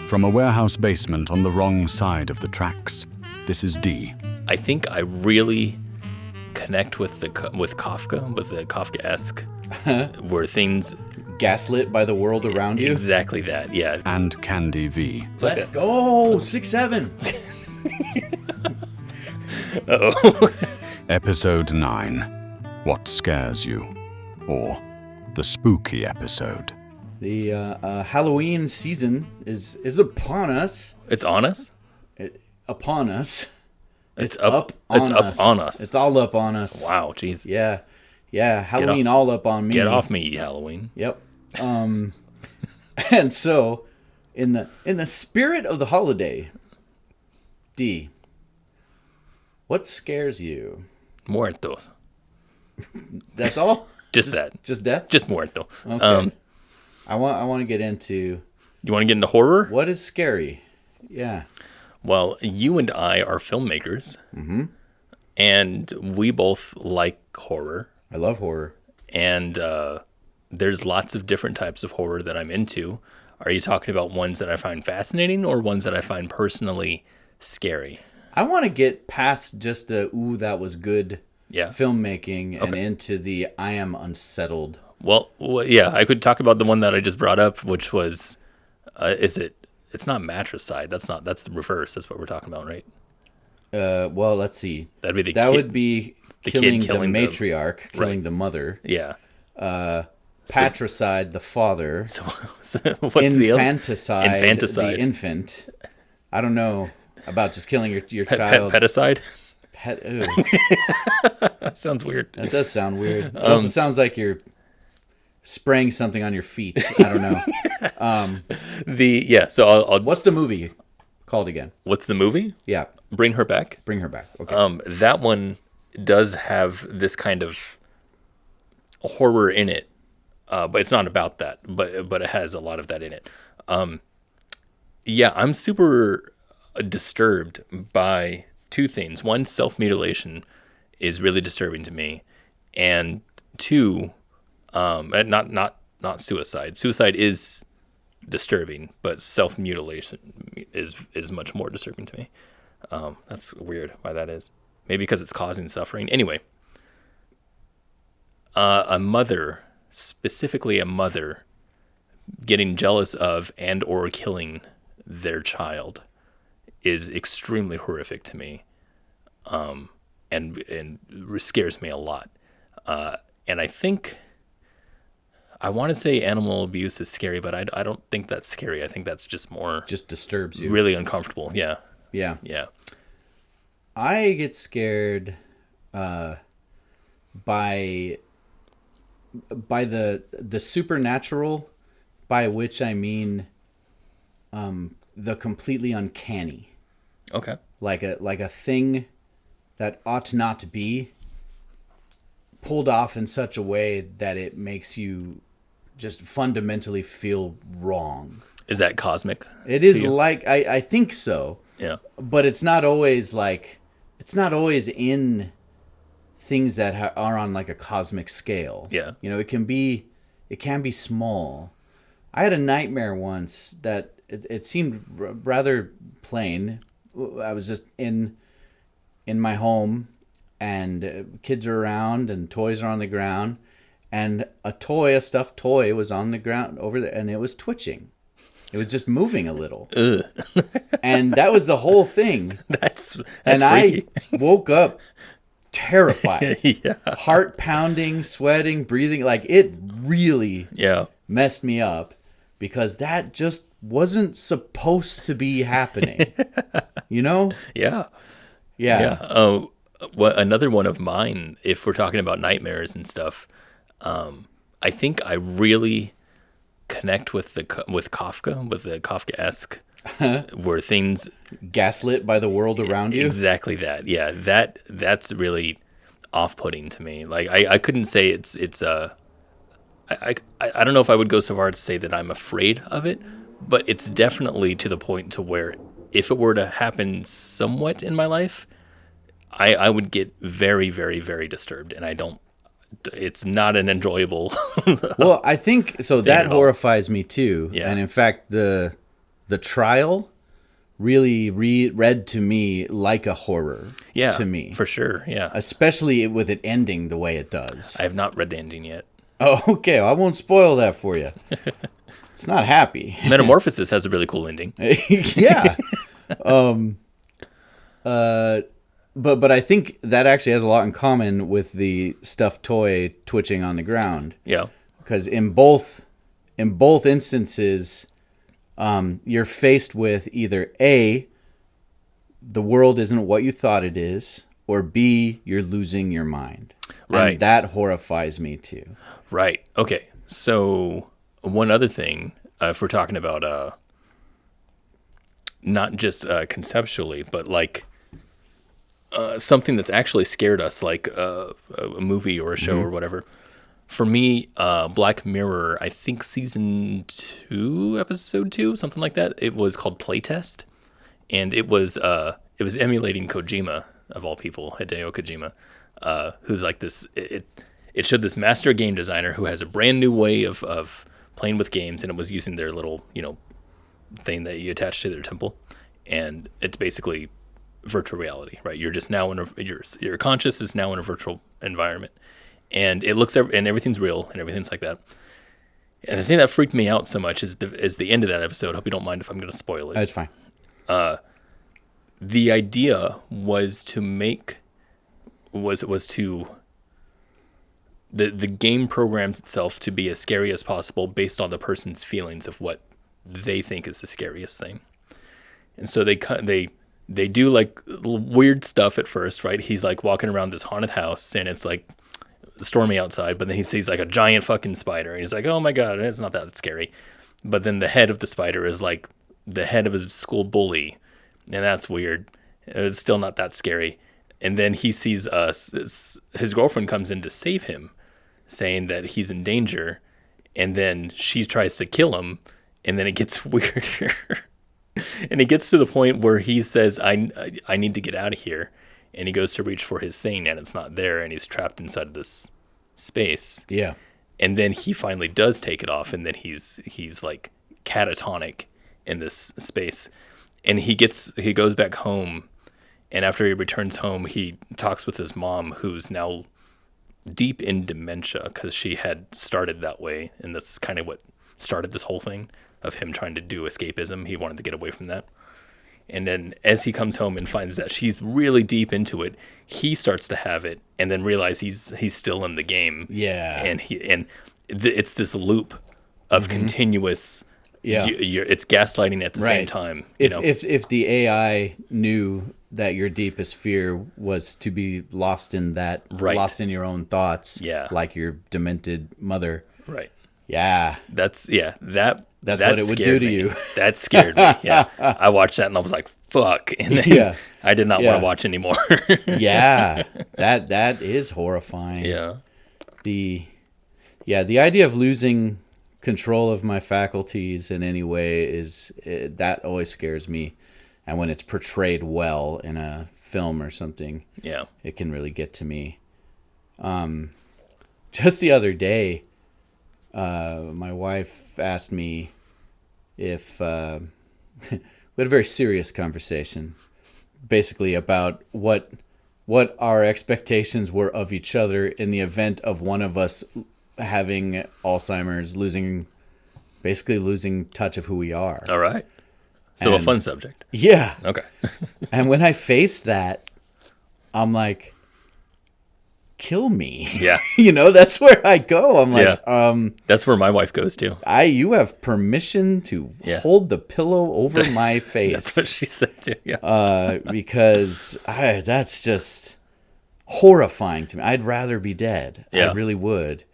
From a warehouse basement on the wrong side of the tracks, this is D. I think I really connect with Kafka, with the Kafka-esque, where things... Gaslit by the world around you? Exactly that, yeah. And Candy V. Let's go! 6-7! Uh-oh. Episode 9. What Scares You? Or the Spooky Episode. The Halloween season is upon us. It's on us? Upon us. It's up on us. It's all up on us. Wow, jeez. Yeah. Halloween all up on me. Get off me, Halloween. Yep. And so, in the spirit of the holiday, D, what scares you? Muertos. That's all? Just that. Just death? Just muerto. Okay. I want to get into... You want to get into horror? What is scary? Yeah. Well, you and I are filmmakers. Mm-hmm. And we both like horror. I love horror. And there's lots of different types of horror that I'm into. Are you talking about ones that I find fascinating or ones that I find personally scary? I want to get past just the, ooh, that was good filmmaking and into the, I am unsettled. Well, yeah, I could talk about the one that I just brought up, which was, it's not matricide. That's the reverse. That's what we're talking about, right? Well, let's see. That'd be the That kid, would be killing the matriarch, killing the mother. Yeah. Patricide, the father. So what's infanticide, infanticide, the infant. I don't know about just killing your child. Peticide? Ew. That sounds weird. That does sound weird. It also sounds like you're spraying something on your feet. I don't know. So I'll What's the movie called again? What's the movie? Yeah. Bring Her Back. Bring Her Back. Okay. That one does have this kind of horror in it, but it's not about that. But it has a lot of that in it. Yeah, I'm super disturbed by two things. One, self-mutilation is really disturbing to me, and two, not suicide. Suicide is disturbing, but self-mutilation is much more disturbing to me. That's weird why that is. Maybe because it's causing suffering. Anyway, a mother, specifically a mother, getting jealous of and or killing their child is extremely horrific to me, and scares me a lot. And I think I want to say animal abuse is scary, but I don't think that's scary. I think that's just more... Just disturbs you. Really uncomfortable, yeah. Yeah. Yeah. I get scared by the supernatural, by which I mean the completely uncanny. Okay. Like a thing that ought not to be pulled off in such a way that it makes you just fundamentally feel wrong. Is that cosmic? It is like, I think so. Yeah. But it's not always in things that are on like a cosmic scale. Yeah. You know, it can be small. I had a nightmare once that it seemed rather plain. I was just in my home, and kids are around, and toys are on the ground, and a stuffed toy was on the ground over there, and it was twitching. It was just moving a little. Ugh. And that was the whole thing. That's and freaky. I woke up terrified. Yeah. Heart pounding, sweating, breathing. Like, it really messed me up, because that just wasn't supposed to be happening. You know? Yeah. Yeah. Yeah. Another one of mine, if we're talking about nightmares and stuff, I think I really connect with Kafka, with the Kafka-esque, where things... Gaslit by the world around you? Exactly that. Yeah, that's really off-putting to me. Like, I couldn't say it's I don't know if I would go so far as to say that I'm afraid of it, but it's definitely to the point to where if it were to happen somewhat in my life, I would get very, very, very disturbed, and I don't it's not an enjoyable. Well, I think so. That at all. horrifies me too. Yeah. And in fact, the trial really read to me like a horror. Yeah, To me, for sure. Yeah, especially with it ending the way it does. I have not read the ending yet. Oh, okay. Well, I won't spoil that for you. It's not happy. Metamorphosis has a really cool ending. Yeah. But I think that actually has a lot in common with the stuffed toy twitching on the ground. Yeah, Because in both instances, you're faced with either A, the world isn't what you thought it is, or B, you're losing your mind. Right. And that horrifies me too. right. Okay, so one other thing, if we're talking about not just conceptually, but like something that's actually scared us, like a movie or a show or whatever. For me, Black Mirror, I think season 2, episode 2, something like that. It was called Playtest, and it was emulating Kojima of all people, Hideo Kojima, who's like this. It showed this master game designer who has a brand new way of playing with games, and it was using their little thing that you attach to their temple, and it's basically virtual reality, right? You're just now your conscious is now in a virtual environment. And it looks and everything's real and everything's like that. And the thing that freaked me out so much is the end of that episode. I hope you don't mind if I'm going to spoil it. That's fine. The idea was to make the game programs itself to be as scary as possible based on the person's feelings of what they think is the scariest thing. And so they do like weird stuff at first, right? He's like walking around this haunted house and it's like stormy outside, but then he sees like a giant fucking spider and he's like, oh my god, it's not that scary. But then the head of the spider is like the head of his school bully, and that's weird. It's still not that scary. And then he sees his girlfriend comes in to save him, saying that he's in danger, and then she tries to kill him, and then it gets weirder. And it gets to the point where he says, I need to get out of here. And he goes to reach for his thing, and it's not there, and he's trapped inside this space. Yeah. And then he finally does take it off, and then he's like catatonic in this space. And he goes back home, and after he returns home, he talks with his mom, who's now deep in dementia because she had started that way, and that's kind of what started this whole thing of him trying to do escapism. He wanted to get away from that. And then as he comes home and finds that she's really deep into it, he starts to have it and then realize he's still in the game. Yeah. And it's this loop of continuous. Yeah. It's gaslighting at the same time. If the AI knew that your deepest fear was to be lost in that, Right. lost in your own thoughts, Yeah. like your demented mother. Right. Yeah. That's That's what it would do to you. That scared me. Yeah. I watched that and I was like, fuck. And then Yeah. I did not Yeah. want to watch anymore. Yeah. That is horrifying. Yeah. The idea of losing control of my faculties in any way that always scares me. And when it's portrayed well in a film or something, Yeah. it can really get to me. Just the other day, my wife asked me if we had a very serious conversation, basically about what our expectations were of each other in the event of one of us having Alzheimer's, basically losing touch of who we are. All right. So a And- fun subject. Yeah. Okay. And when I faced that, I'm like, kill me. Yeah. That's where I go. I'm like, That's where my wife goes to. you have permission to Yeah. hold the pillow over my face. That's what she said too. Yeah. Because that's just horrifying to me. I'd rather be dead. Yeah. I really would.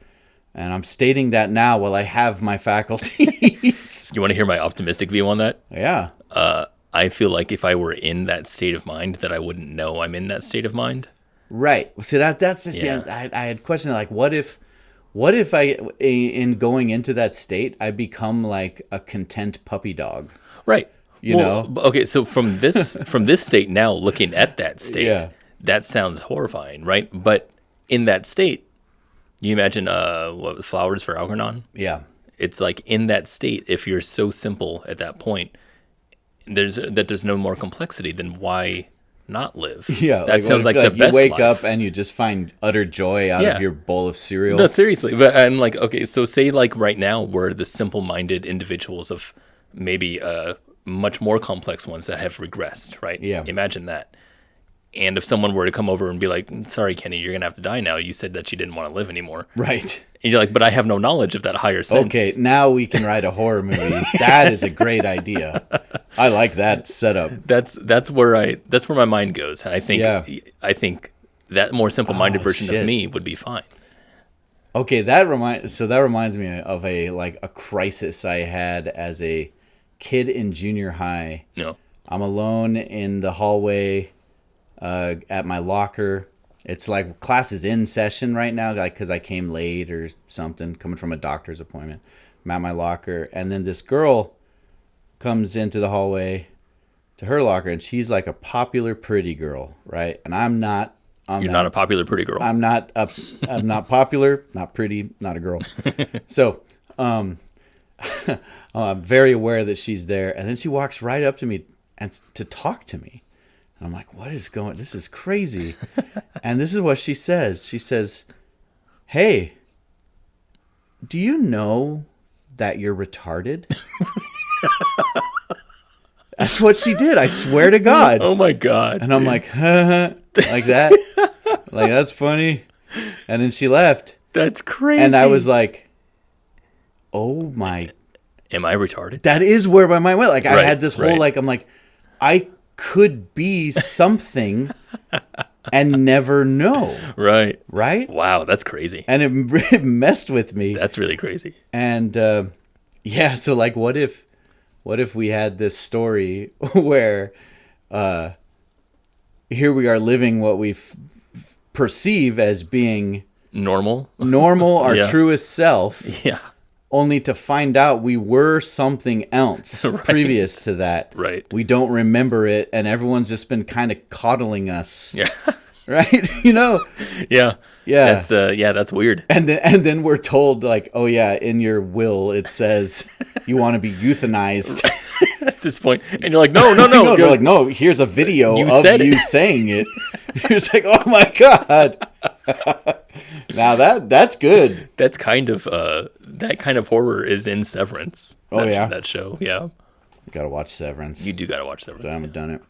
And I'm stating that now while I have my faculties. You want to hear my optimistic view on that? Yeah. I feel like if I were in that state of mind, that I wouldn't know I'm in that state of mind. Right. So that's the Yeah. thing. I had questioned, like, what if I, in going into that state, I become like a content puppy dog? Right. You know? Okay. So from this state now, looking at that state, Yeah. that sounds horrifying, right? But in that state, You imagine what was Flowers for Algernon? Yeah. It's like in that state, if you're so simple at that point, there's no more complexity, then why not live? Yeah, that sounds like the best you wake life. up and you just find utter joy out of your bowl of cereal. No, seriously. But I'm like, okay, so say like right now we're the simple-minded individuals of maybe much more complex ones that have regressed, right? Yeah. Imagine that. And if someone were to come over and be like, sorry, Kenny, you're going to have to die now. You said that you didn't want to live anymore. Right. And you're like, but I have no knowledge of that higher sense. Okay, now we can write a horror movie. That is a great idea. I like that setup. That's where my mind goes. And I think that more simple-minded version of me would be fine. Okay, that reminds me of a crisis I had as a kid in junior high. No. I'm alone in the hallway at my locker. It's like class is in session right now, like because I came late or something, coming from a doctor's appointment. I'm at my locker, and then this girl comes into the hallway to her locker, and she's like a popular pretty girl, right? And I'm not. You're not a popular pretty girl. I'm not popular, not pretty, not a girl. So I'm very aware that she's there, and then she walks right up to me and to talk to me. And I'm like, this is crazy. And this is what she says. She says, hey, do you know that you're retarded? That's what she did. I swear to God. Oh my God. And I'm like, like that. Like, that's funny. And then she left. That's crazy. And I was like, oh my. Am I retarded? That is where my mind went. Like, I had this whole, right. I'm like, I could be something and never know. Right. Right? Wow, that's crazy. And it messed with me. That's really crazy. And so like what if we had this story where here we are living what we perceive as being normal, our truest self. Yeah. Only to find out we were something else previous to that. Right. We don't remember it, and everyone's just been kind of coddling us. Yeah. Right? You know? Yeah. Yeah. That's weird. And then we're told, like, oh yeah, in your will it says you want to be euthanized. At this point. And you're like, no. No, you're like, no, here's a video of you saying it. You're just like, oh my God. Now that's good. That's kind of that kind of horror is in Severance. That show. Yeah. You gotta watch Severance. You do gotta watch Severance. I haven't done it.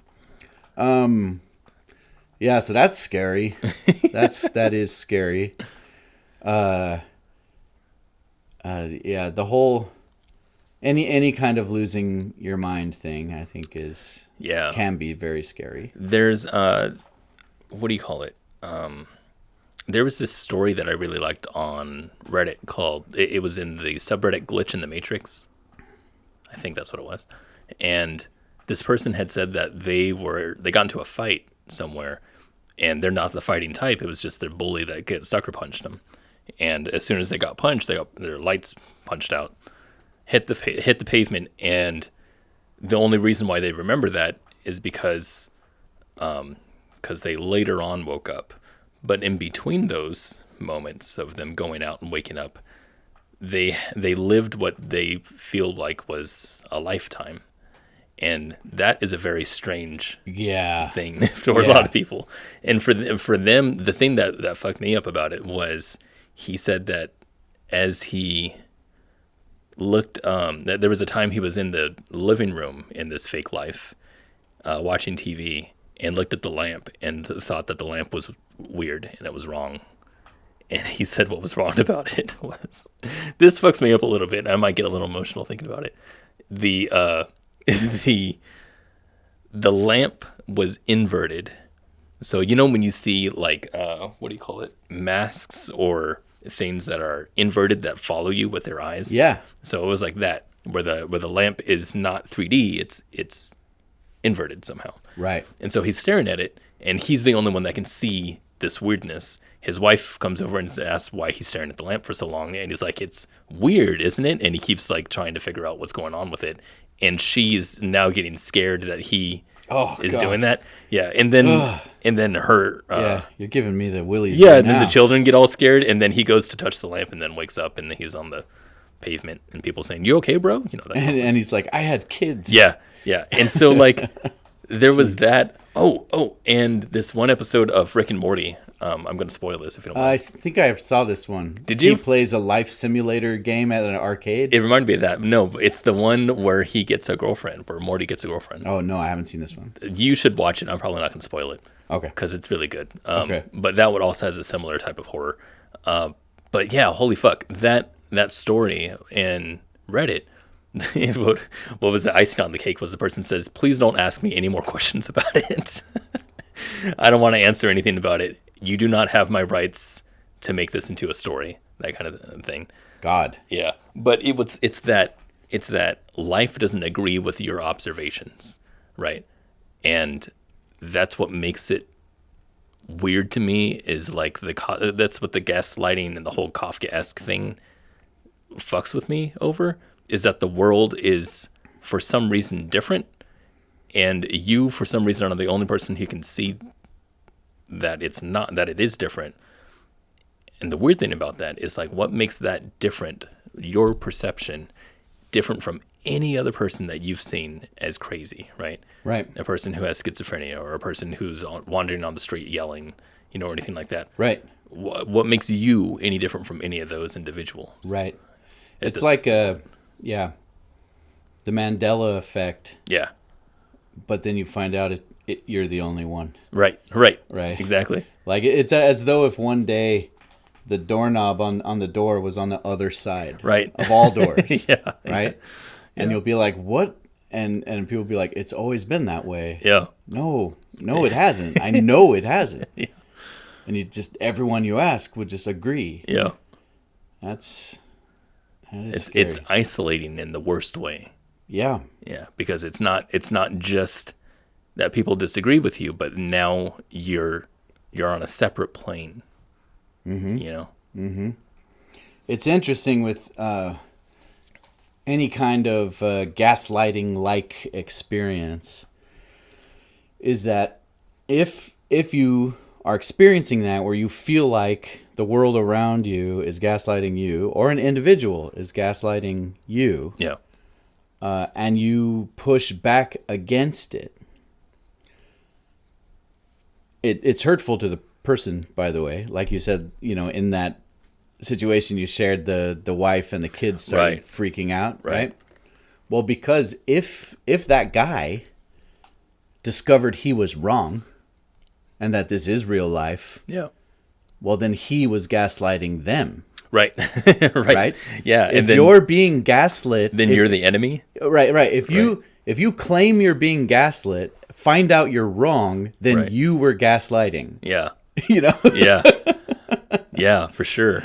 Yeah, so that's scary. That is scary. Yeah, the whole any kind of losing your mind thing, I think can be very scary. There's what do you call it? There was this story that I really liked on Reddit called, it was in the subreddit Glitch in the Matrix. I think that's what it was. And this person had said that they got into a fight somewhere, and they're not the fighting type. It was just their bully that sucker punched them. And as soon as they got punched, their lights punched out, hit the pavement. And the only reason why they remember that is because they later on woke up. But in between those moments of them going out and waking up, they lived what they feel like was a lifetime. And that is a very strange thing for a lot of people. And for them, the thing that fucked me up about it was he said that as he looked, that there was a time he was in the living room in this fake life, watching TV, and looked at the lamp and thought that the lamp was weird and it was wrong. And he said what was wrong about it was, this fucks me up a little bit. I might get a little emotional thinking about it. The lamp was inverted. So, you know, when you see like, what do you call it? Masks or things that are inverted that follow you with their eyes. Yeah. So it was like that, where the lamp is not 3D, it's inverted somehow. Right. And so he's staring at it, and he's the only one that can see this weirdness. His wife comes over and asks why he's staring at the lamp for so long, and he's like, it's weird, isn't it? And he keeps like trying to figure out what's going on with it. And she's now getting scared that he is God. doing that. Yeah, and then her. Yeah, you're giving me the willies. Yeah, right and then now. the children get all scared, and then he goes to touch the lamp, and then wakes up, and then he's on the pavement, and people saying, "You okay, bro?" You know that. And he's like, I had kids. Yeah, yeah. And so like there was that. Oh, and this one episode of Rick and Morty. I'm going to spoil this if you don't I mind. think I saw this one. Did you? He plays a life simulator game at an arcade. It reminded me of that. No, it's the one where he gets a girlfriend, where Morty gets a girlfriend. Oh, no, I haven't seen this one. You should watch it. I'm probably not going to spoil it. Okay. Because it's really good. Okay. But that one also has a similar type of horror. But yeah, holy fuck. That story in Reddit, what was the icing on the cake was the person says, please don't ask me any more questions about it. I don't want to answer anything about it. You do not have my rights to make this into a story. That kind of thing. God. Yeah. But it's that life doesn't agree with your observations, right? And that's what makes it weird to me is like that's what the gaslighting and the whole Kafka-esque thing fucks with me over, is that the world is for some reason different, and you for some reason are the only person who can see that it's not, that it is different. And the weird thing about that is like what makes that different, your perception different from any other person that you've seen as crazy, right? Right. A person who has schizophrenia, or a person who's wandering on the street yelling, or anything like that. Right. What makes you any different from any of those individuals? Right. At It's this- like the Mandela effect, Yeah. but then you find out you're the only one. Right. Right. Exactly. Like it's as though if one day the doorknob on the door was on the other side, Right. of all doors, Yeah. right? And you'll be like, "What?" And people will be like, "It's always been that way." Yeah. No, it hasn't. I know it hasn't. Yeah. And everyone you ask would just agree. Yeah. That is It's scary. isolating in the worst way. Yeah. Yeah, because it's not just that people disagree with you, but now you're on a separate plane. Mm-hmm. It's interesting with any kind of gaslighting-like experience is that if you are experiencing that where you feel like the world around you is gaslighting you, or an individual is gaslighting you, Yeah. and you push back against it, it's hurtful to the person, by the way. Like you said, in that situation you shared, the wife and the kids started Right. freaking out, Right. right? Well, because if that guy discovered he was wrong and that this is real life, Yeah. well, then he was gaslighting them, Right. right? Yeah. If And then you're being gaslit, then you're the enemy. right. If you claim you're being gaslit, find out you're wrong, then Right. you were gaslighting. Yeah. Yeah. Yeah, for sure.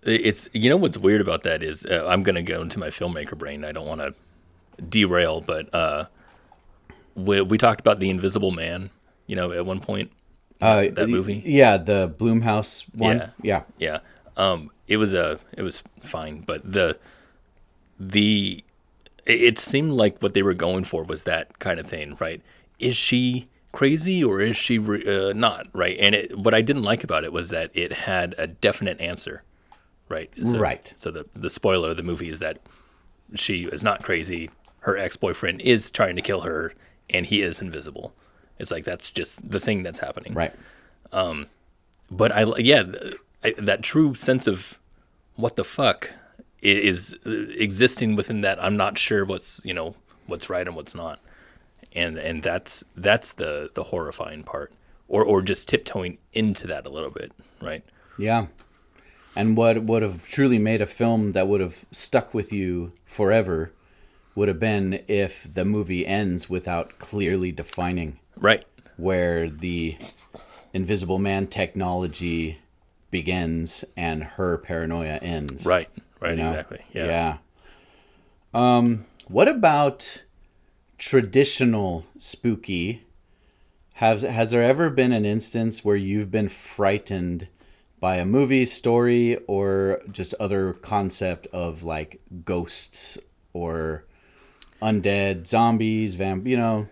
It's what's weird about that is I'm gonna go into my filmmaker brain. I don't want to derail, but we talked about The Invisible Man. At one point, that movie. Yeah, the Blumhouse one. Yeah. Yeah. It was fine, but it seemed like what they were going for was that kind of thing, right? Is she crazy or is she not, right? And what I didn't like about it was that it had a definite answer, right? Right. So the spoiler of the movie is that she is not crazy. Her ex-boyfriend is trying to kill her, and he is invisible. It's like that's just the thing that's happening. Right. But that true sense of what the fuck is existing within that. I'm not sure what's right and what's not, and that's the horrifying part, or just tiptoeing into that a little bit, right? Yeah. And what would have truly made a film that would have stuck with you forever would have been if the movie ends without clearly defining Right. where the Invisible Man technology begins and her paranoia ends. Right. you know? Exactly. Yeah. What about traditional spooky? Has there ever been an instance where you've been frightened by a movie, story, or just other concept of like ghosts or undead, zombies,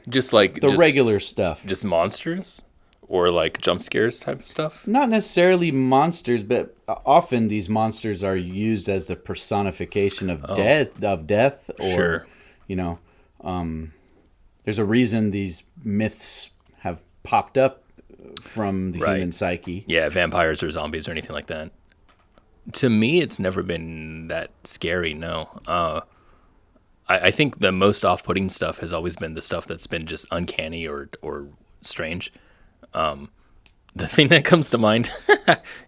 Just like the regular stuff. just monsters or like jump scares type of stuff. Not necessarily monsters, but often these monsters are used as the personification of death, or Sure. you know, there's a reason these myths have popped up from the human psyche. Yeah, vampires or zombies or anything like that. To me, it's never been that scary. No. I think the most off-putting stuff has always been the stuff that's been just uncanny or strange. The thing that comes to mind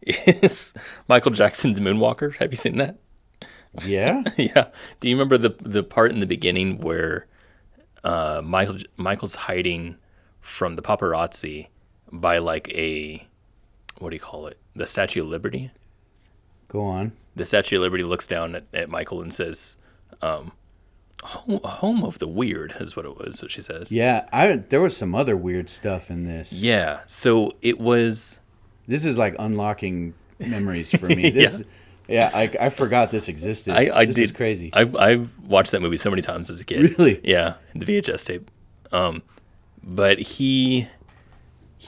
is Michael Jackson's Moonwalker. Have you seen that? Yeah. Yeah. Do you remember the part in the beginning where Michael's hiding from the paparazzi by like what do you call it? The Statue of Liberty? Go on. The Statue of Liberty looks down at Michael and says, home of the weird is what it was, what she says. Yeah, there was some other weird stuff in this. Yeah. So it was... This is like unlocking memories for me. I forgot this existed. This is crazy. I've watched that movie so many times as a kid. Really? Yeah, the VHS tape. But he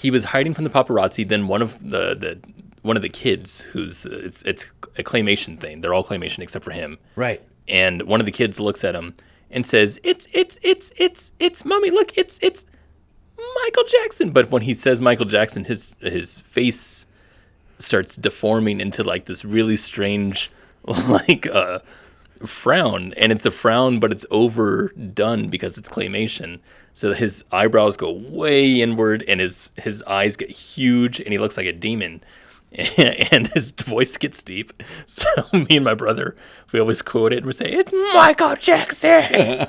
was hiding from the paparazzi. Then one of the kids, who's it's a claymation thing. They're all claymation except for him. Right. And one of the kids looks at him and says, "It's mommy. Look, it's Michael Jackson." But when he says Michael Jackson, his face starts deforming into like this really strange like frown, and it's a frown, but it's overdone because it's claymation. So his eyebrows go way inward, and his eyes get huge, and he looks like a demon. And his voice gets deep. So me and my brother, we always quote it and we say, "It's Michael Jackson."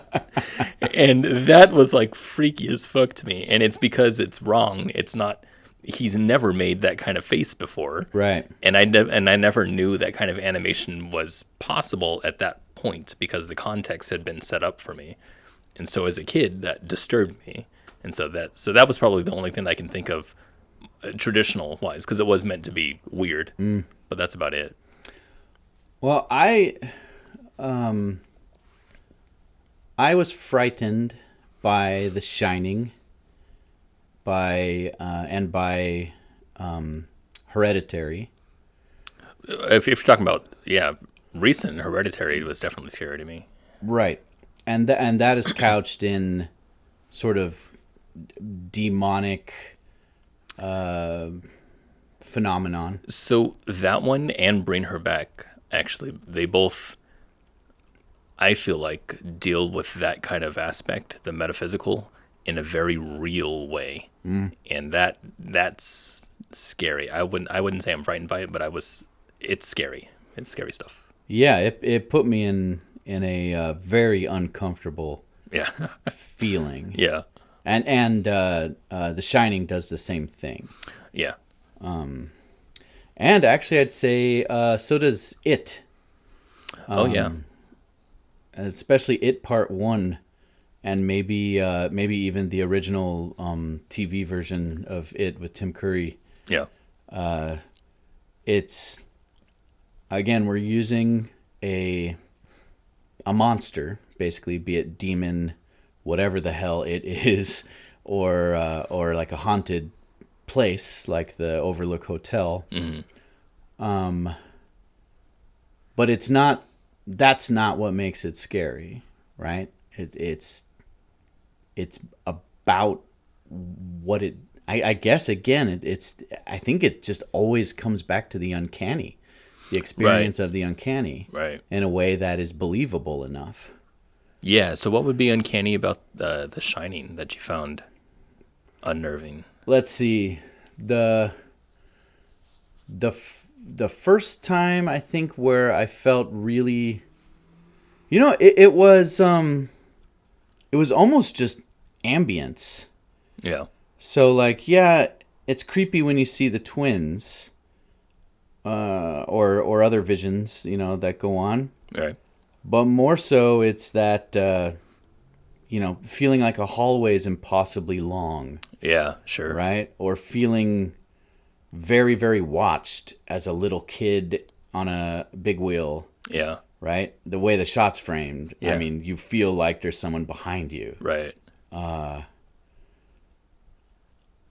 And that was like freaky as fuck to me. And it's because it's wrong. It's not, he's never made that kind of face before. Right. And I never knew that kind of animation was possible at that point because the context had been set up for me. And so as a kid, that disturbed me. And so that was probably the only thing I can think of traditional wise, because it was meant to be weird, but that's about it. Well, I was frightened by The Shining, by Hereditary. If you're talking about recent, Hereditary was definitely scary to me. Right, and that is couched in sort of demonic phenomenon. So that one and Bring Her Back, actually, they both, I feel like, deal with that kind of aspect, the metaphysical, in a very real way. And that's scary. I wouldn't say I'm frightened by it, but it's scary. It's scary stuff. Yeah, it put me in a very uncomfortable feeling. Yeah. And The Shining does the same thing. Yeah. And actually, I'd say so does It. Especially It Part 1, and maybe even the original TV version of It with Tim Curry. Yeah. It's, again, we're using a monster, basically, be it demon, whatever the hell it is, or like a haunted place like the Overlook Hotel. But it's not, that's not what makes it scary, right? It's about what it, I guess, again, I think it just always comes back to the uncanny, the experience of the uncanny, right, in a way that is believable enough. Yeah, so what would be uncanny about The Shining that you found unnerving? Let's see. The first time, I think, where I felt really, it was almost just ambience. Yeah. So like, it's creepy when you see the twins, or other visions, that go on. Right. But more so, it's that, feeling like a hallway is impossibly long. Yeah, sure. Right? Or feeling very, very watched as a little kid on a big wheel. Yeah. right? The way the shot's framed. Yeah. I mean, you feel like there's someone behind you. Right. I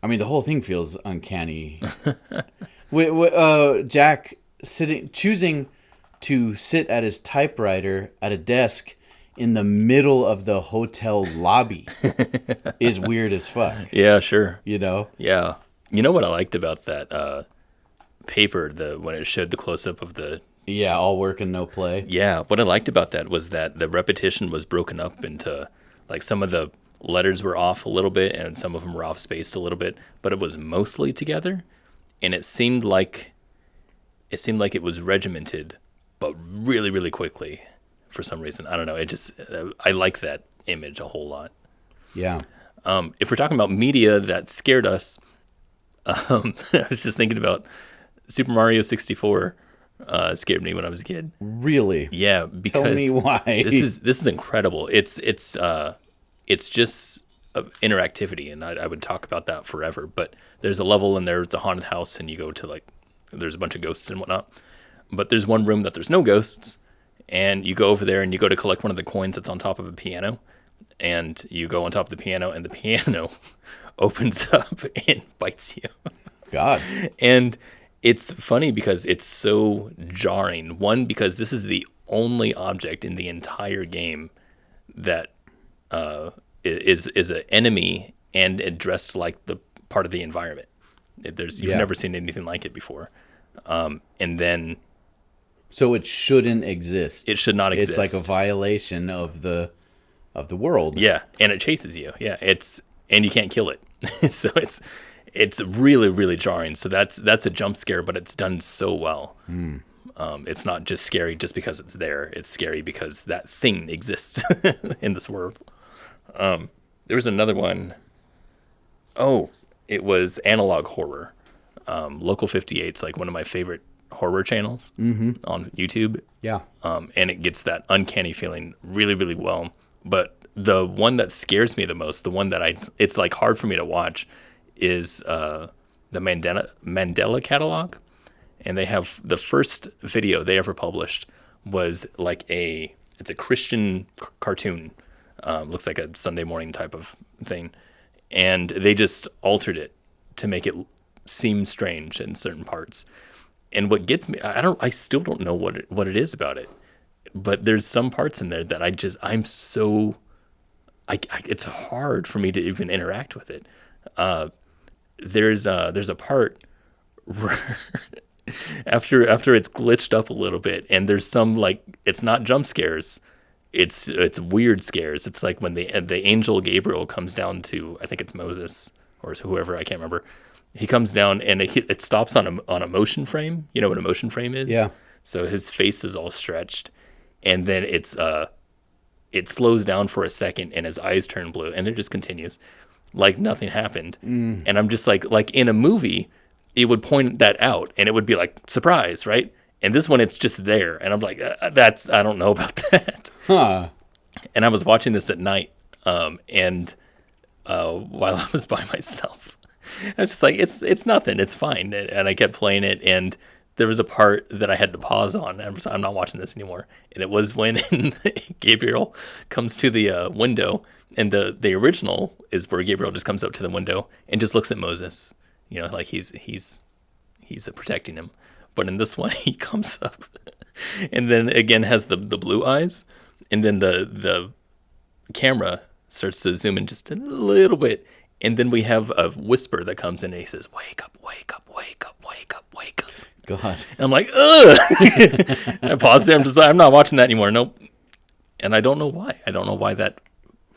mean, the whole thing feels uncanny. Jack choosing to sit at his typewriter at a desk in the middle of the hotel lobby is weird as fuck. Yeah, sure. You know? Yeah. You know what I liked about that paper, when it showed the close-up of the... Yeah, all work and no play. Yeah, what I liked about that was that the repetition was broken up into, like, some of the letters were off a little bit and some of them were off-spaced a little bit, but it was mostly together, and it seemed like it was regimented, but really, really quickly for some reason. I don't know. It just, I like that image a whole lot. Yeah. If we're talking about media that scared us, I was just thinking about Super Mario 64. Scared me when I was a kid. Really? Yeah, because Tell me why. This is incredible. It's just interactivity, and I would talk about that forever. But there's a level in there. It's a haunted house, and you go to there's a bunch of ghosts and whatnot. But there's one room that there's no ghosts, and you go over there and you go to collect one of the coins that's on top of a piano, and you go on top of the piano, and the piano opens up and bites you. God. And it's funny because it's so jarring. One, because this is the only object in the entire game that is an enemy and dressed like the part of the environment. You've never seen anything like it before. And then... So it shouldn't exist. It should not exist. It's like a violation of the world. Yeah, and it chases you. Yeah, and you can't kill it. So it's really, really jarring. So that's a jump scare, but it's done so well. It's not just scary just because it's there. It's scary because that thing exists in this world. There was another one. Oh, it was Analog Horror. Local 58's like one of my favorite horror channels on YouTube. Yeah. And it gets that uncanny feeling really, really well. But the one that scares me the most, the one that it's like hard for me to watch, is the Mandela Catalog. And they have the first video they ever published was like it's a Christian cartoon. Looks like a Sunday morning type of thing. And they just altered it to make it seem strange in certain parts. And what gets me, I still don't know what it is about it. But there's some parts in there that it's hard for me to even interact with it. There's a part where after it's glitched up a little bit, and there's some it's not jump scares, it's weird scares. It's like when the angel Gabriel comes down to, I think it's Moses or whoever, I can't remember. He comes down and it stops on a motion frame. You know what a motion frame is? Yeah. So his face is all stretched, and then it slows down for a second, and his eyes turn blue, and it just continues like nothing happened. And I'm just like in a movie, it would point that out, and it would be like, surprise, right? And this one, it's just there, and I'm like, I don't know about that. Huh. And I was watching this at night, and while I was by myself, I was just like, it's nothing, it's fine. And I kept playing it, and there was a part that I had to pause on. I'm not watching this anymore. And it was when Gabriel comes to the window, and the original is where Gabriel just comes up to the window and just looks at Moses, like he's protecting him. But in this one, he comes up and then again has the blue eyes, and then the camera starts to zoom in just a little bit, and then we have a whisper that comes in, and he says, "Wake up, wake up, wake up, wake up, wake up." God. And I'm like, ugh. I paused there. I'm not watching that anymore. Nope. And I don't know why. I don't know why that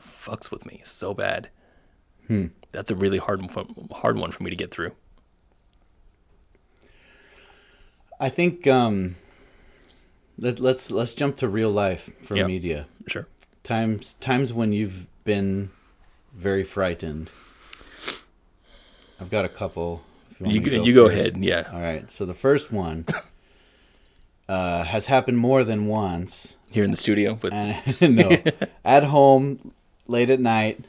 fucks with me so bad. That's a really hard one for me to get through. I think let's jump to real life for media. Sure. Times when you've been very frightened. I've got a couple. You go ahead. Yeah. All right. So the first one has happened more than once. Here in the studio, but no, at home late at night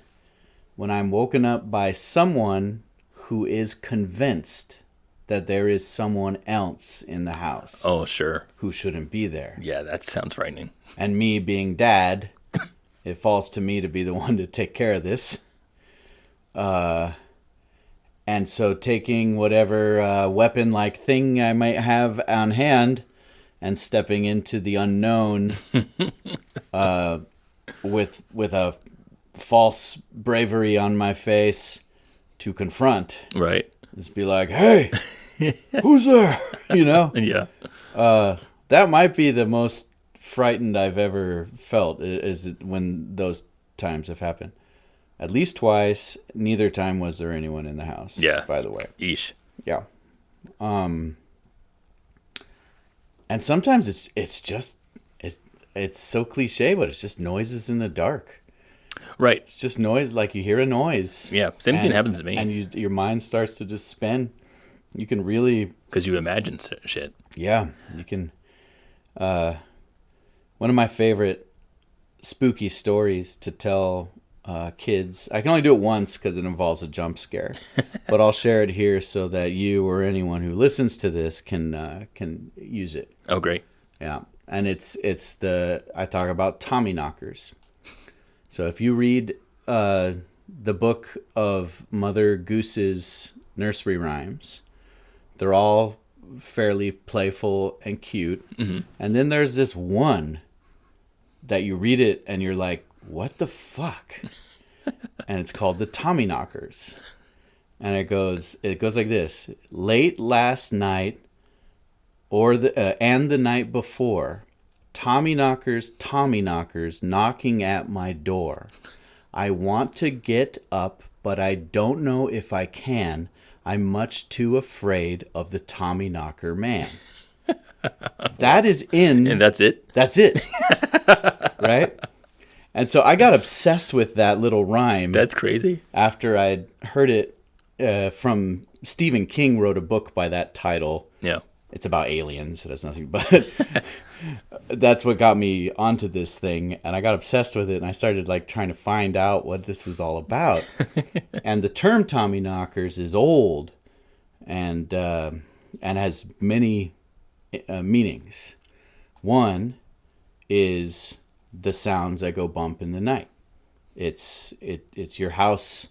when I'm woken up by someone who is convinced that there is someone else in the house Oh, sure. who shouldn't be there. Yeah, that sounds frightening. And me being dad, it falls to me to be the one to take care of this. And so taking whatever weapon-like thing I might have on hand and stepping into the unknown with a false bravery on my face to confront. Right. Just be like, hey, who's there? You know? Yeah. That might be the most frightened I've ever felt is when those times have happened. At least twice. Neither time was there anyone in the house. Yeah. By the way. Eesh. Yeah. And sometimes it's so cliche, but it's just noises in the dark. Right. It's just noise, like you hear a noise. Yeah. Same thing happens to me. And your mind starts to just spin. You can really... Because you imagine shit. Yeah. You can... one of my favorite spooky stories to tell kids... I can only do it once because it involves a jump scare. But I'll share it here so that you or anyone who listens to this can use it. Oh, great. Yeah. And I talk about Tommyknockers. So if you read the book of Mother Goose's nursery rhymes, they're all fairly playful and cute. Mm-hmm. And then there's this one that you read it and you're like, what the fuck? And it's called the Tommyknockers. And it goes like this. Late last night and the night before, Tommyknockers knocking at my door. I want to get up, but I don't know if I can. I'm much too afraid of the Tommyknocker man. That is in... And that's it? That's it. Right? And so I got obsessed with that little rhyme. That's crazy. After I'd heard it from... Stephen King wrote a book by that title. Yeah. It's about aliens. It has nothing but... That's what got me onto this thing. And I got obsessed with it. And I started trying to find out what this was all about. And the term Tommyknockers is old and has many meanings. One is the sounds that go bump in the night. It's your house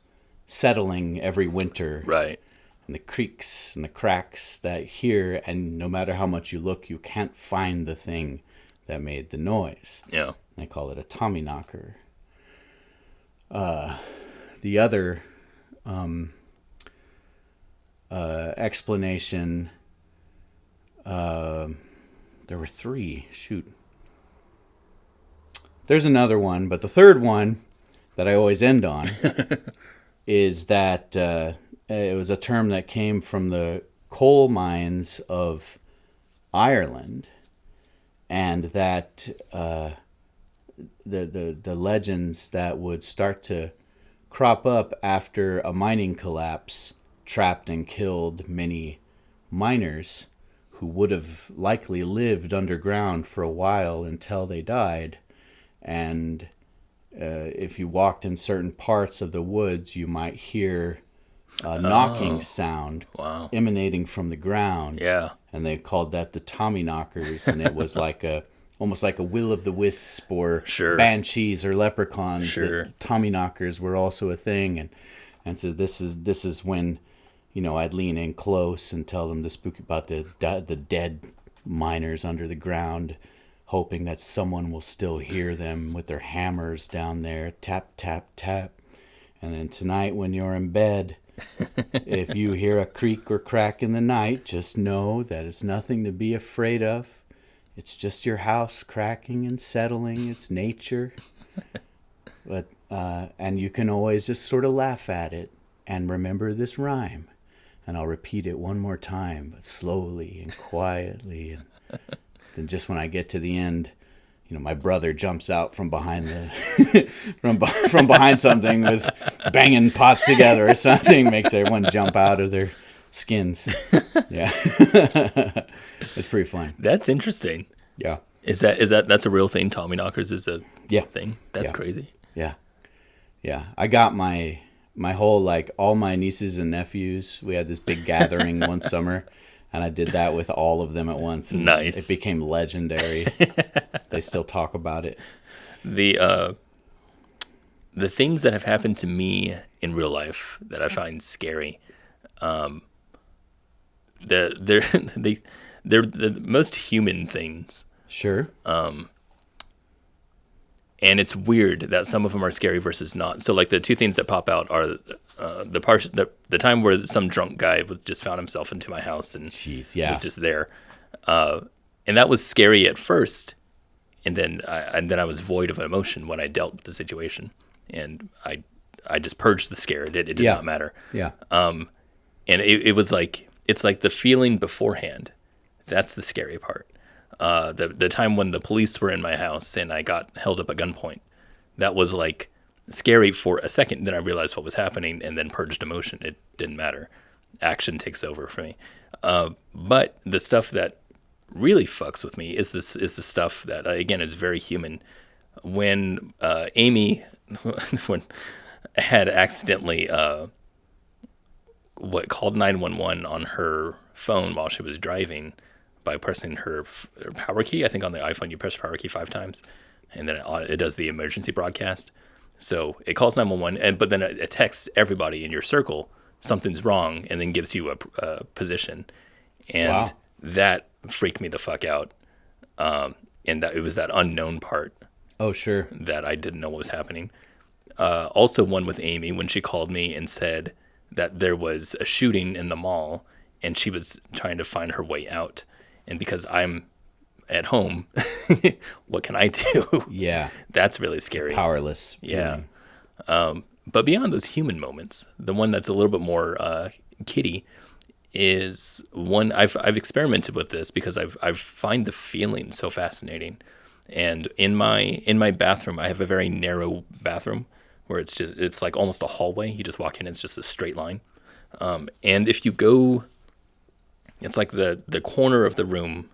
settling every winter. Right. And the creaks and the cracks that hear, and no matter how much you look, you can't find the thing that made the noise. Yeah. And they call it a Tommyknocker. The other explanation, there were three. Shoot. There's another one, but the third one that I always end on is that it was a term that came from the coal mines of Ireland, and that the legends that would start to crop up after a mining collapse trapped and killed many miners who would have likely lived underground for a while until they died. And if you walked in certain parts of the woods, you might hear a knocking sound emanating from the ground. Yeah. And they called that the Tommyknockers, and it was almost like a will-o'-the-wisp or banshees or leprechauns. Sure. Tommyknockers were also a thing, and so this is when, I'd lean in close and tell them to spook about the dead miners under the ground, hoping that someone will still hear them with their hammers down there, tap, tap, tap. And then tonight when you're in bed, if you hear a creak or crack in the night, just know that it's nothing to be afraid of. It's just your house cracking and settling. It's nature. But and you can always just sort of laugh at it and remember this rhyme. And I'll repeat it one more time, but slowly and quietly. And then just when I get to the end, my brother jumps out from behind from behind something with banging pots together or something, makes everyone jump out of their skins. Yeah. It's pretty fun. That's interesting. Yeah. That's a real thing? Tommyknockers is a thing? That's crazy. Yeah. Yeah. I got my my whole, like, all my nieces and nephews, we had this big gathering one summer, and I did that with all of them at once. And Nice. It became legendary. They still talk about it. The things that have happened to me in real life that I find scary, they're they're the most human things. Sure. And it's weird that some of them are scary versus not. So, like, the two things that pop out are the time where some drunk guy just found himself into my house and Jeez, yeah. was just there, and that was scary at first, and then I was void of emotion when I dealt with the situation, and I just purged the scare. It did not matter. Yeah. And it was like, it's like the feeling beforehand. That's the scary part. The time when the police were in my house and I got held up at gunpoint, that was like scary for a second. Then I realized what was happening and then purged emotion. It didn't matter. Action takes over for me. But the stuff that really fucks with me is the stuff that, again, is very human. When Amy had accidentally called 911 on her phone while she was driving by pressing her power key. I think on the iPhone you press power key 5 times, and then it does the emergency broadcast. So it calls 911, but then it texts everybody in your circle something's wrong, and then gives you a position. And Wow. that freaked me the fuck out. And that it was that unknown part Oh, sure. that I didn't know what was happening. Also, one with Amy when she called me and said that there was a shooting in the mall, and she was trying to find her way out. And because I'm at home, what can I do? Yeah. That's really scary. Powerless. Yeah. feeling. But beyond those human moments, the one that's a little bit more kiddie is one I've experimented with this because I find the feeling so fascinating. And in my bathroom, I have a very narrow bathroom where it's like almost a hallway. You just walk in, it's just a straight line. And if you go, it's like the corner of the room.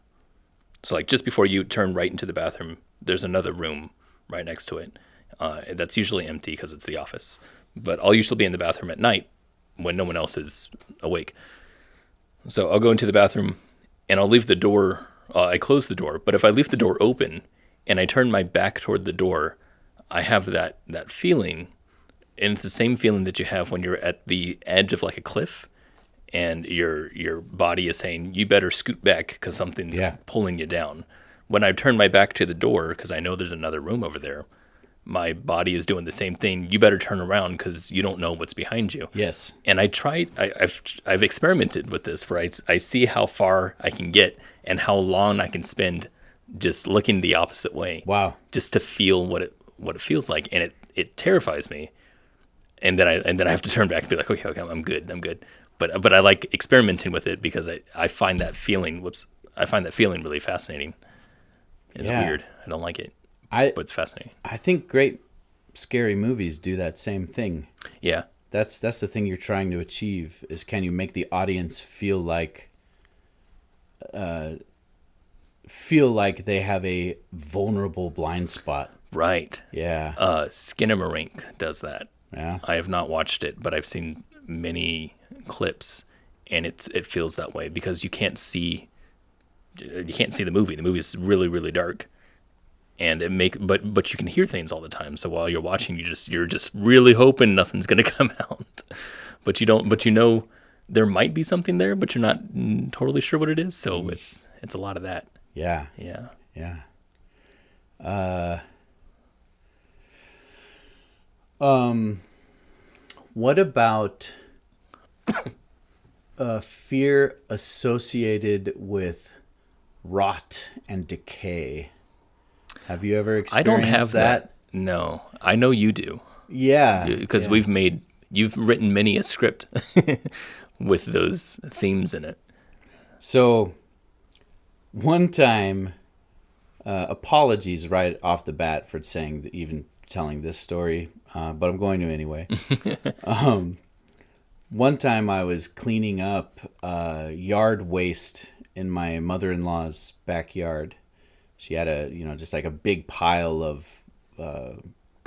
So like just before you turn right into the bathroom, there's another room right next to it. That's usually empty because it's the office. But I'll usually be in the bathroom at night when no one else is awake. So I'll go into the bathroom and I'll leave the door. I close the door, but if I leave the door open and I turn my back toward the door, I have that feeling, and it's the same feeling that you have when you're at the edge of like a cliff, and your body is saying you better scoot back because something's pulling you down. When I turn my back to the door because I know there's another room over there, my body is doing the same thing. You better turn around because you don't know what's behind you. Yes. And I've experimented with this where I see how far I can get and how long I can spend just looking the opposite way. Wow. Just to feel what it feels like, and it terrifies me. And then I have to turn back and be like, okay, I'm good. But I like experimenting with it because I find that feeling. I find that feeling really fascinating. It's weird. I don't like it. But it's fascinating. I think great scary movies do that same thing. Yeah. That's the thing you're trying to achieve, is can you make the audience feel like they have a vulnerable blind spot. Right. Yeah. Skinamarink does that. Yeah. I have not watched it, but I've seen many clips, and it feels that way because you can't see the movie. The movie is really, really dark. And but you can hear things all the time. So while you're watching, you're just really hoping nothing's gonna come out. But you know there might be something there, but you're not totally sure what it is. So it's a lot of that. Yeah. Yeah. Yeah. What about fear associated with rot and decay? Have you ever experienced I don't have that. No, I know you do. Yeah. Because you've written many a script with those themes in it. So one time, apologies right off the bat for even telling this story, but I'm going to anyway. One time I was cleaning up yard waste in my mother-in-law's backyard. She had just like a big pile of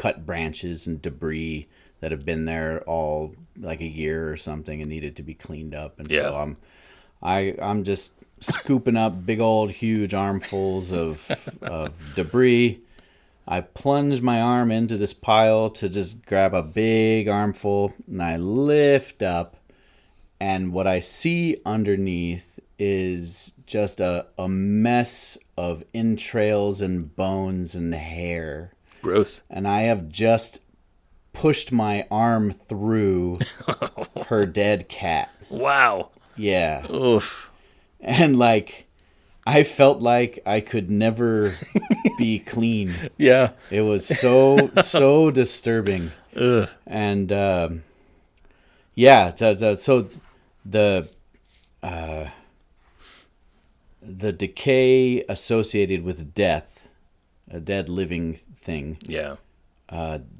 cut branches and debris that have been there all like a year or something and needed to be cleaned up. And so I'm just scooping up big old huge armfuls of debris. I plunge my arm into this pile to just grab a big armful, and I lift up, and what I see underneath is just a mess of entrails and bones and hair. Gross. And I have just pushed my arm through her dead cat. Wow. Yeah. Oof. And like, I felt like I could never be clean. Yeah. It was so disturbing. Ugh. And so the decay associated with death, a dead living thing,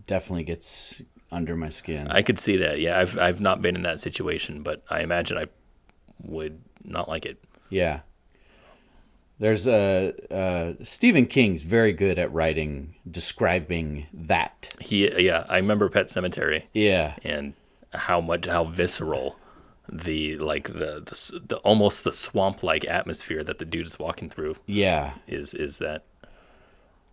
definitely gets under my skin. I could see that. Yeah, I've not been in that situation, but I imagine I would not like it. Yeah. There's Stephen King's very good at describing that. I remember Pet Sematary. Yeah. And how visceral the almost the swamp-like atmosphere that the dude is walking through. Yeah. Is that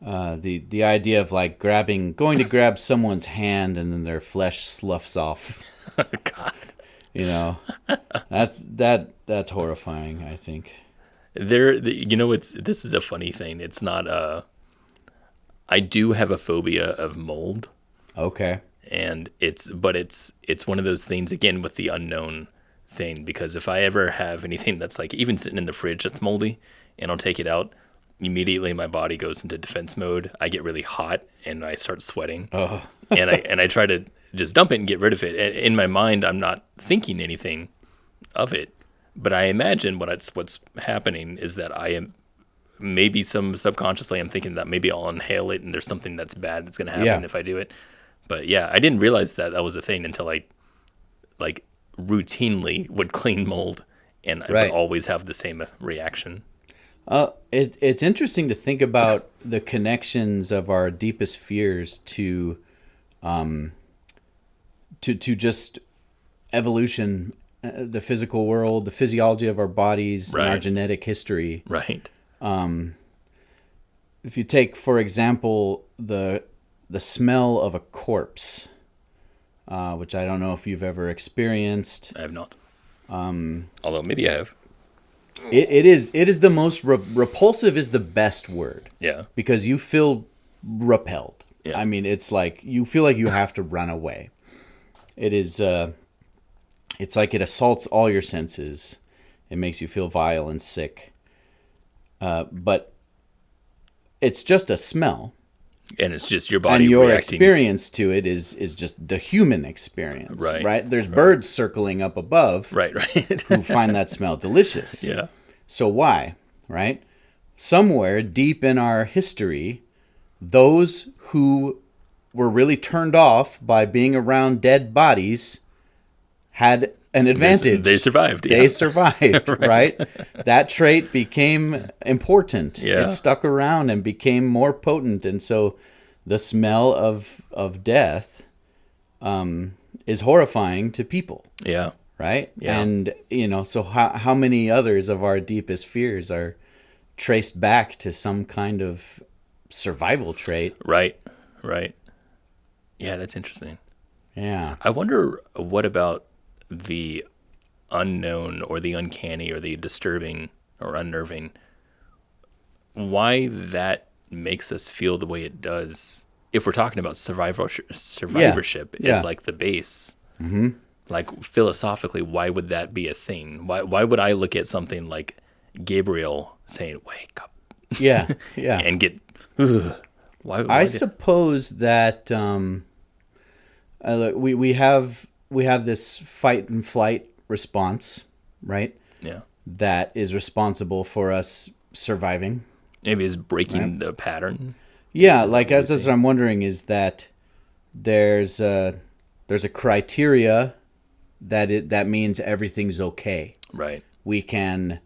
the idea of like going to grab someone's hand and then their flesh sloughs off. God. You know, that's horrifying, I think. This is a funny thing. It's not I do have a phobia of mold. Okay. And it's one of those things again with the unknown thing, because if I ever have anything that's like even sitting in the fridge that's moldy and I'll take it out, immediately my body goes into defense mode. I get really hot and I start sweating. Oh. and I try to just dump it and get rid of it. And in my mind, I'm not thinking anything of it. But I imagine what's happening is that I am maybe subconsciously I'm thinking that maybe I'll inhale it and there's something that's bad that's going to happen if I do it. But yeah, I didn't realize that was a thing until I like routinely would clean mold and I would always have the same reaction. It's interesting to think about the connections of our deepest fears to just evolution, the physical world, the physiology of our bodies, and our genetic history. Right. If you take, for example, the smell of a corpse, which I don't know if you've ever experienced. I have not. Although maybe I have. It is the most repulsive is the best word. Yeah. Because you feel repelled. Yeah. I mean, it's like you feel like you have to run away. It is. It's like it assaults all your senses. It makes you feel vile and sick. But it's just a smell. And it's just your body and your reacting. Experience to it is just the human experience. Right? There's birds circling up above. Right. who find that smell delicious. Yeah. So why? Right? Somewhere deep in our history, those who were really turned off by being around dead bodies had an advantage. They survived. Yeah. They survived, right? That trait became important. Yeah. It stuck around and became more potent. And so the smell of death is horrifying to people. Yeah. Right? Yeah. And, so how many others of our deepest fears are traced back to some kind of survival trait? Right. Yeah, that's interesting. Yeah. I wonder what about the unknown or the uncanny or the disturbing or unnerving, why that makes us feel the way it does. If we're talking about survivorship is like the base. Mm-hmm. Like philosophically, why would that be a thing? Why would I look at something like Gabriel saying, wake up? Yeah. and get, why I suppose that we have this fight and flight response, right? Yeah. That is responsible for us surviving. Maybe it's breaking the pattern. Yeah, that's what I'm wondering is that there's a criteria that means everything's okay. Right. We can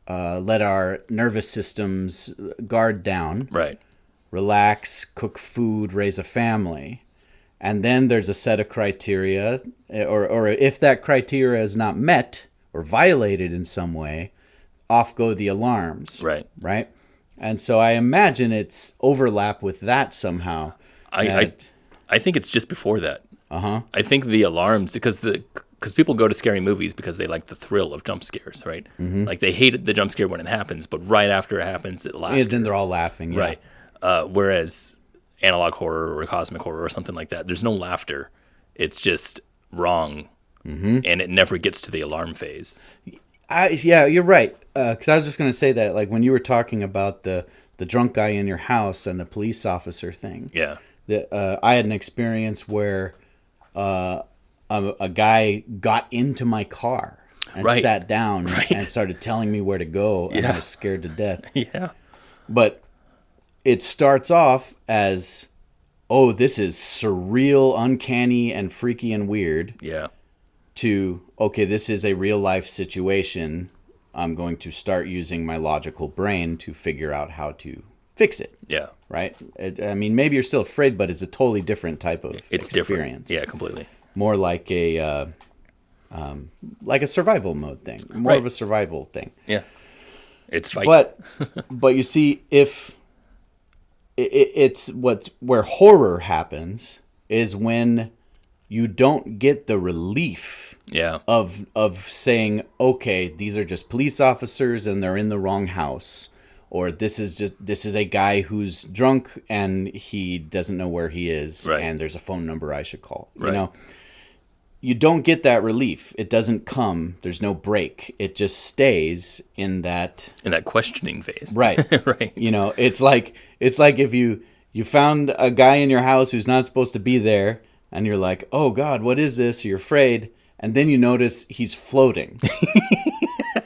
let our nervous systems guard down. Right. relax, cook food, raise a family. And then there's a set of criteria, or if that criteria is not met or violated in some way, off go the alarms. Right. Right? And so I imagine it's overlap with that somehow. I think it's just before that. Uh-huh. I think the alarms, because people go to scary movies because they like the thrill of jump scares, right? Mm-hmm. Like they hate the jump scare when it happens, but right after it happens, it laughs. Yeah, then they're all laughing. Yeah. Right. Whereas analog horror or cosmic horror or something like that, there's no laughter. It's just wrong, and it never gets to the alarm phase. Yeah, you're right. Because I was just going to say that, like when you were talking about the drunk guy in your house and the police officer thing. Yeah. I had an experience where a guy got into my car and sat down and started telling me where to go, and I was scared to death. Yeah. But it starts off as, oh, this is surreal, uncanny, and freaky and weird. Yeah. To, okay, this is a real life situation. I'm going to start using my logical brain to figure out how to fix it. Yeah. Right? I mean, maybe you're still afraid, but it's a totally different type of experience. Different. Yeah, completely. More like a survival mode thing. More of a survival thing. Yeah. It's fight. But you see, if it's where horror happens is when you don't get the relief of saying, okay, these are just police officers and they're in the wrong house, or this is a guy who's drunk and he doesn't know where he is, and there's a phone number I should call. You know, you don't get that relief. It doesn't come. There's no break. It just stays in that questioning phase. Right. Right. You know, it's like if you found a guy in your house who's not supposed to be there, and you're like, oh God, what is this? You're afraid. And then you notice he's floating.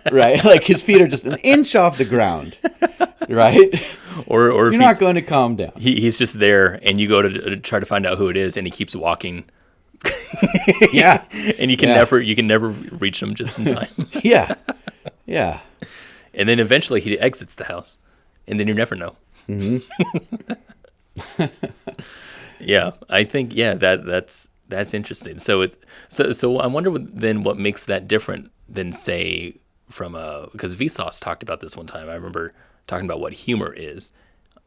Right? Like his feet are just an inch off the ground. Right? Or you're not going to calm down. He's just there, and you go to try to find out who it is, and he keeps walking. Yeah. And you can never reach him just in time. Yeah. Yeah. And then eventually he exits the house, and then you never know. Mm-hmm. Yeah, I think that's interesting. So I wonder what makes that different than, say, from because Vsauce talked about this one time. I remember talking about what humor is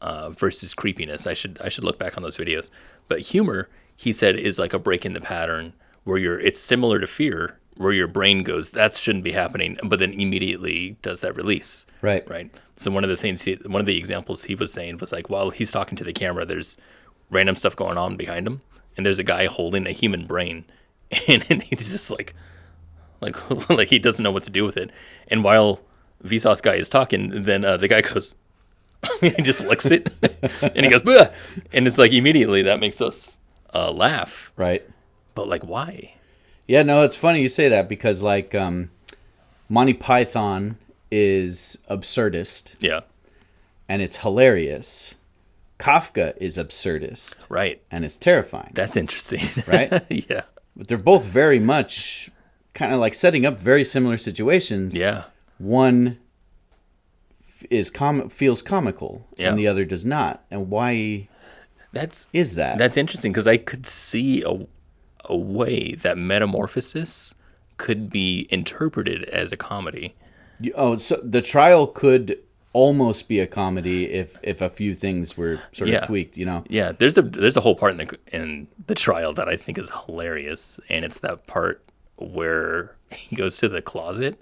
versus creepiness. I should look back on those videos. But humor, he said, is like a break in the pattern where it's similar to fear, where your brain goes, that shouldn't be happening, but then immediately does that release. Right. Right. So one of the examples he was saying was like, while he's talking to the camera, there's random stuff going on behind him, and there's a guy holding a human brain, and he's just like he doesn't know what to do with it. And while Vsauce guy is talking, then the guy goes, he just licks it, and he goes, "Bleh!" And it's like immediately that makes us laugh. Right. But like, why? Yeah, no, it's funny you say that because like Monty Python is absurdist. Yeah. And it's hilarious. Kafka is absurdist. Right. And it's terrifying. That's interesting. Right? Yeah. But they're both very much kind of like setting up very similar situations. Yeah. One feels comical, and the other does not. And why is that? That's interesting because I could see a way that Metamorphosis could be interpreted as a comedy. So the trial could almost be a comedy if a few things were sort of tweaked, you know. Yeah, there's a whole part in the trial that I think is hilarious, and it's that part where he goes to the closet,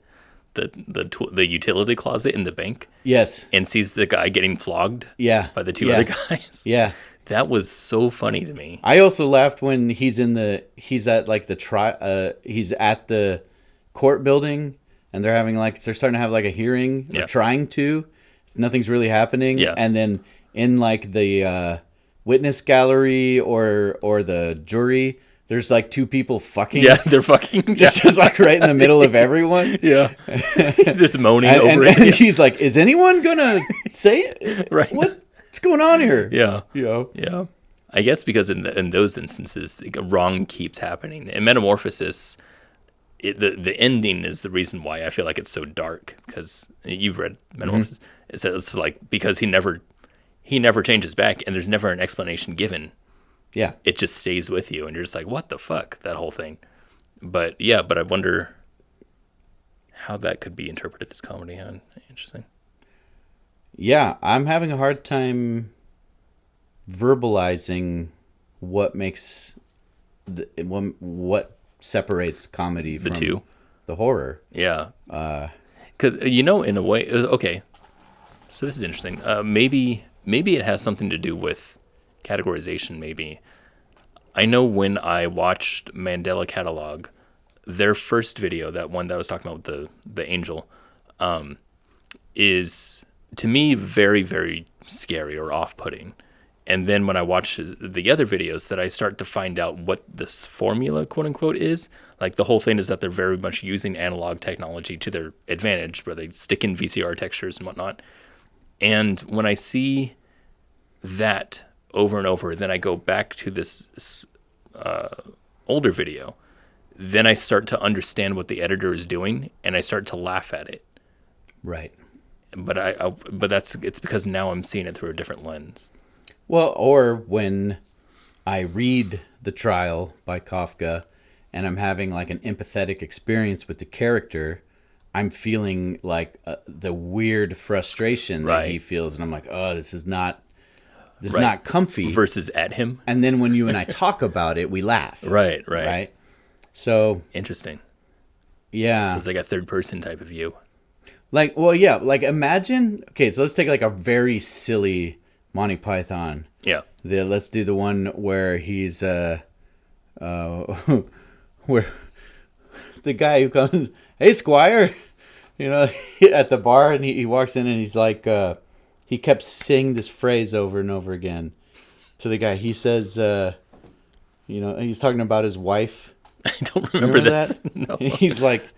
the utility closet in the bank. Yes. And sees the guy getting flogged. Yeah. By the two other guys. Yeah. That was so funny to me. I also laughed when he's at the court building, and they're starting to have like a hearing. They're trying to. Nothing's really happening. Yeah. And then in like the witness gallery or the jury, there's like two people fucking. Yeah, they're fucking. Just like right in the middle of everyone. Yeah. Just moaning over it. And he's like, is anyone gonna say it? Right. What's going on here? Yeah. Yeah. Yeah. I guess because in those instances, wrong keeps happening. In Metamorphosis, the ending is the reason why I feel like it's so dark, because you've read Metamorphosis. Mm-hmm. It's like because he never he never changes back, and there's never an explanation given. Yeah. It just stays with you, and you're just like, what the fuck, that whole thing. But yeah, but I wonder how that could be interpreted as comedy. Interesting. Yeah, I'm having a hard time verbalizing what makes what separates comedy from two. the horror. Yeah. Because, in a way, okay, so this is interesting. Maybe it has something to do with categorization, maybe. I know when I watched Mandela Catalog, their first video, that one that I was talking about with the angel, is, to me, very, very scary or off-putting. And then when I watch the other videos, that I start to find out what this formula, quote unquote, is. Like, the whole thing is that they're very much using analog technology to their advantage, where they stick in VCR textures and whatnot. And when I see that over and over, then I go back to this older video. Then I start to understand what the editor is doing, and I start to laugh at it. Right. But it's because now I'm seeing it through a different lens. Well, or when I read The Trial by Kafka and I'm having like an empathetic experience with the character, I'm feeling like the weird frustration that he feels, and I'm like, oh, this is not comfy. Versus at him. And then when you and I talk about it, we laugh. Right. So interesting. Yeah. So it's like a third person type of view. Like, well, yeah, like imagine, okay, so let's take like a very silly Monty Python. Yeah. Let's do the one where he's where the guy who comes, hey Squire, at the bar, and he walks in and he's like, he kept saying this phrase over and over again to the guy. He says, he's talking about his wife. I don't remember this. That? No. He's like,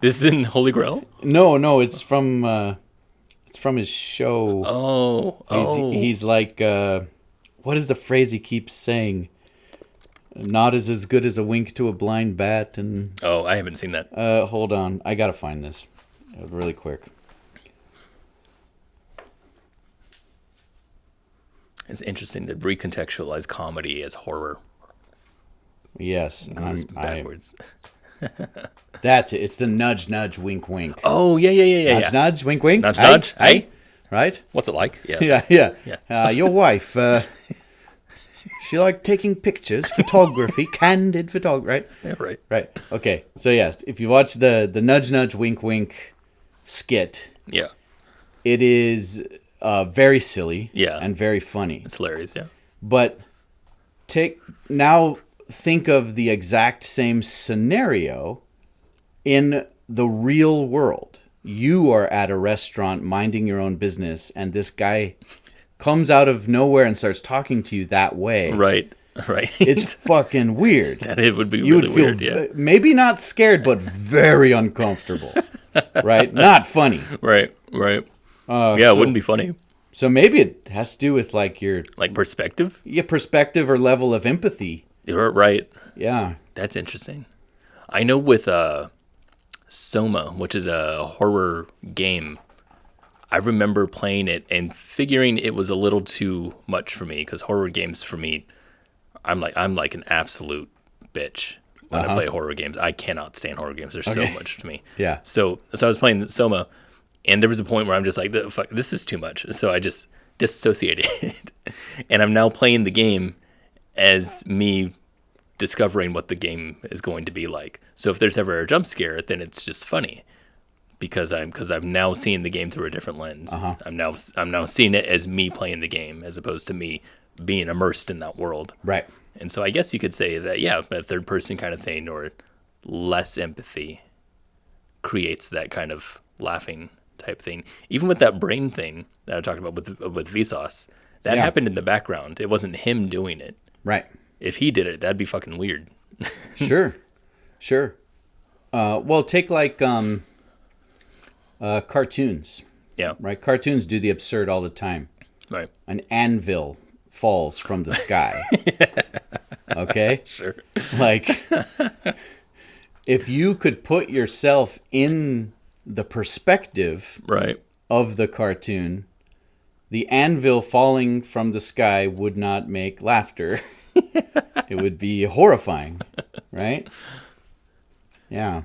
this is in Holy Grail? No, it's from his show. Oh. He's like, what is the phrase he keeps saying? Not as good as a wink to a blind bat. And I haven't seen that. Hold on, I gotta find this really quick. It's interesting to recontextualize comedy as horror. Yes, backwards. That's it. It's the nudge, nudge, wink, wink. Oh, yeah. Nudge, nudge, wink, wink. Nudge, nudge. Hey. Right? What's it like? Yeah. Yeah. Your wife, she liked taking pictures, photography, candid photography, right? Yeah, Right. Okay. So, yeah, if you watch the nudge, nudge, wink, wink skit, yeah, it is very silly and very funny. It's hilarious, yeah. But think of the exact same scenario in the real world. You are at a restaurant minding your own business, and this guy comes out of nowhere and starts talking to you that way. Right. It's fucking weird. It would be you really would feel weird, yeah. Maybe not scared, but very uncomfortable. Right? Not funny. Right. It wouldn't be funny. So maybe it has to do with like your... Like perspective? Yeah, perspective or level of empathy. You're right. Yeah. That's interesting. I know with Soma, which is a horror game, I remember playing it and figuring it was a little too much for me, because horror games for me, I'm like an absolute bitch when I play horror games. I cannot stand horror games. There's so much to me. Yeah. So I was playing Soma, and there was a point where I'm just like, fuck, this is too much. So I just disassociated. And I'm now playing the game as me discovering what the game is going to be like. So if there's ever a jump scare, then it's just funny because I'm now seeing the game through a different lens. I'm now seeing it as me playing the game as opposed to me being immersed in that world. Right. And so I guess you could say that, yeah, a third person kind of thing or less empathy creates that kind of laughing type thing. Even with that brain thing that I talked about with Vsauce, that happened in the background. It wasn't him doing it. Right. If he did it, that'd be fucking weird. Sure. Well, take like cartoons. Yeah. Right. Cartoons do the absurd all the time. Right. An anvil falls from the sky. Okay. Sure. Like, if you could put yourself in the perspective Right. of the cartoon, the anvil falling from the sky would not make laughter. It would be horrifying, right? Yeah.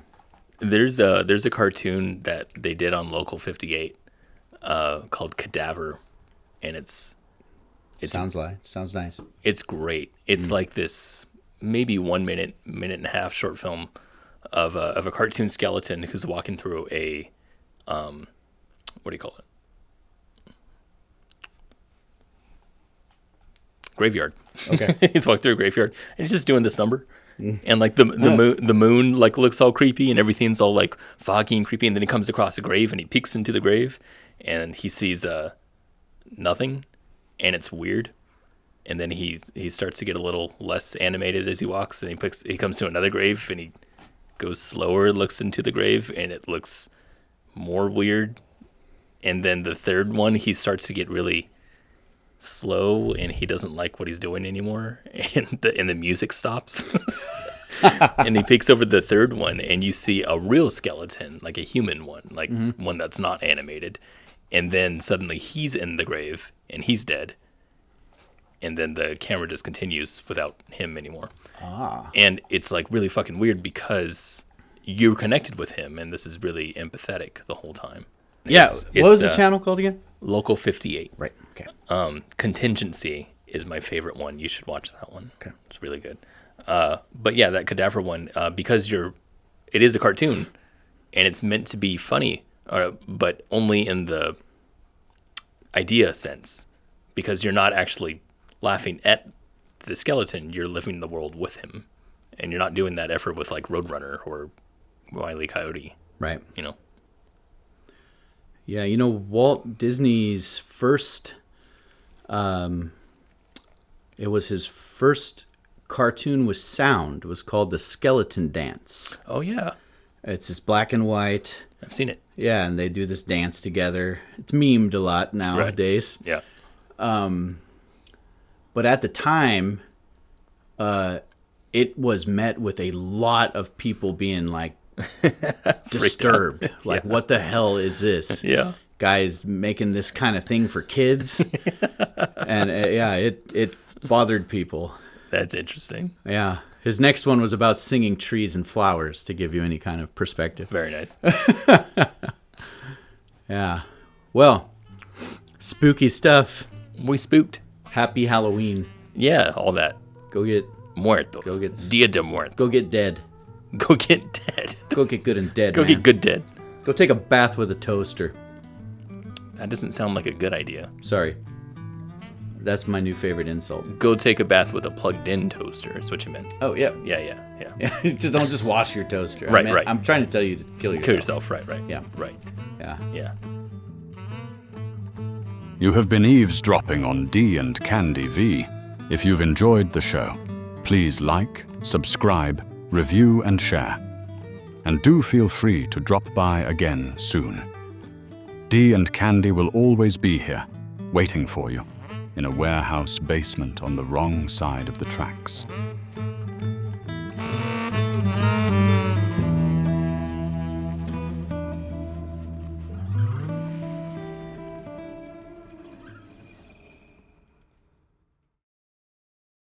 There's a cartoon that they did on Local 58 called Cadaver, and it's Sounds nice. It's great. It's like this maybe 1 minute, minute and a half short film of a cartoon skeleton who's walking through a what do you call it? Graveyard. Okay. He's walking through a graveyard and he's just doing this number. And like the moon like looks all creepy and everything's all like foggy and creepy, and then he comes across a grave and he peeks into the grave and he sees nothing, and it's weird. And then he starts to get a little less animated as he walks, and he comes to another grave and he goes slower, looks into the grave, and it looks more weird. And then the third one, he starts to get really slow and he doesn't like what he's doing anymore, and the music stops. And he peeks over the third one and you see a real skeleton, like a human one, like one that's not animated. And then suddenly he's in the grave and he's dead. And then the camera just continues without him anymore. And it's like really fucking weird because you're connected with him and this is really empathetic the whole time. Yeah. What was the channel called again? Local 58. Right. Okay. Contingency is my favorite one. You should watch that one. Okay. It's really good. But yeah, that Cadaver one, because it is a cartoon and it's meant to be funny, but only in the idea sense, because you're not actually laughing at the skeleton, you're living the world with him, and you're not doing that effort with like Roadrunner or Wile E. Coyote. Right. You know. Yeah, Walt Disney's first, it was his first cartoon with sound. It was called The Skeleton Dance. Oh yeah, It's this black and white. I've seen it. Yeah, and they do this dance together. It's memed a lot nowadays. Yeah. But at the time, it was met with a lot of people being like disturbed. Like, what the hell is this? Yeah. Guys making this kind of thing for kids. And it bothered people. That's interesting. Yeah. His next one was about singing trees and flowers, to give you any kind of perspective. Very nice. Yeah. Well, spooky stuff. We spooked. Happy Halloween. Yeah, all that. Go get Muertos. Go get- Dia de Muertos. go get dead. Go get dead. Go get good and dead. Go man. get good dead. Go take a bath with a toaster. That doesn't sound like a good idea. Sorry. That's my new favorite insult. Go take a bath with a plugged-in toaster. Is what you meant. Oh, yeah. Yeah. Just don't just wash your toaster. Right, right. I'm trying to tell you to kill yourself. Kill yourself. Right. Yeah. Right. Yeah. You have been eavesdropping on D and Candy V. If you've enjoyed the show, please like, subscribe, review, and share. And do feel free to drop by again soon. D and Candy will always be here, waiting for you, in a warehouse basement on the wrong side of the tracks.